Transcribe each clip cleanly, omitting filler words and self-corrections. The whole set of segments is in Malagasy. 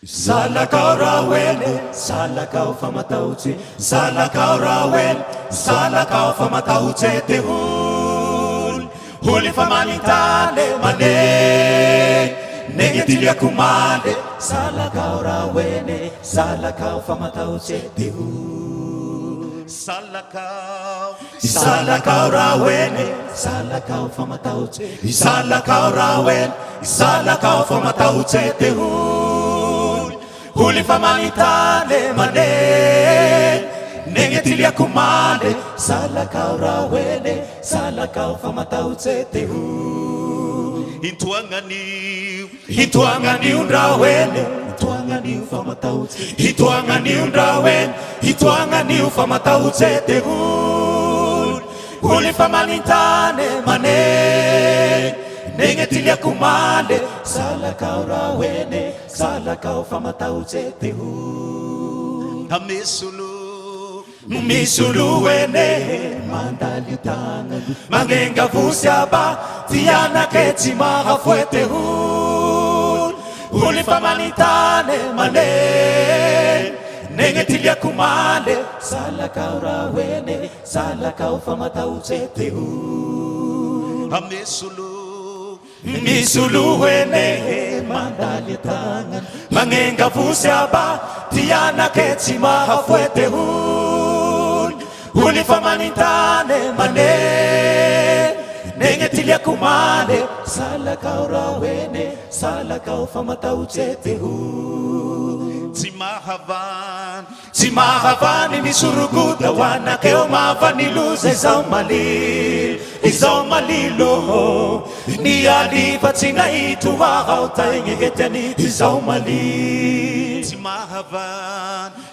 Zalakao rawene, zalakao famataoche, zalakao rawene, zalakao famataoche te huli famanitale mane, negetilia kumale, zalakao rawene, zalakao famataoche te Zalakao rawene, zalakao famataoche, zalakao rawene, zalakao famataoche te huli famanitale mane, negetilia kumale, zalakao rawene, zalakao famataoche te Hituangani undrawene, hituangani ufamataoche, hituangani undrawene, hituangani ufamataoche te huli famanitane mane, negetilia kumale, zalakao rawene, zalakao famataoche te Misulu wene mandali tanga mangenga vusiaba tiana keti maha fuete huli famanitane mane, negetilia kumale, zalakao rawene, zalakao famataoche te Misulu wene mandali tanga mangenga vusiaba tiana keti maha fuete huli famanitane mane, negetilia kumale, zalakao rawene, zalakao famataoche te Timahavani ni suruguda wana keo mavani luze izao malilo ni alifa tina itu wahao taingegetani izao mali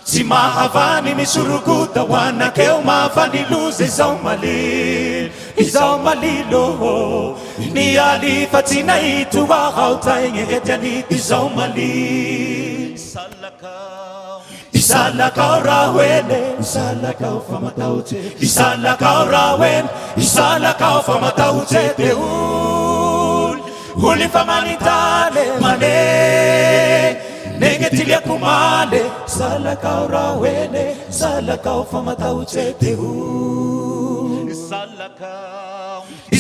Timahavani ni suruguda wana keo mavani luze izao malilo ni alifa tina itu wahao taingegetani izao mali Zalakao rawene, zalakao famataoche, zalakao rawene, zalakao famataoche te huli famanitane mane, negetilia kumale, zalakao rawene, zalakao famataoche te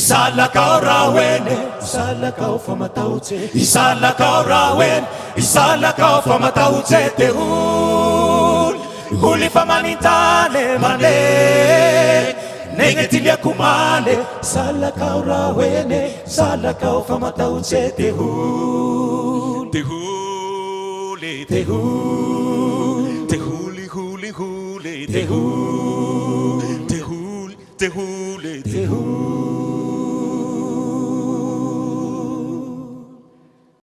Zalakao rawene, zalakao famataoche, zalakao rawene, zalakao famataoche te huli famanitane mane, negetilia kumale, zalakao rawene, zalakao famataoche te huli huli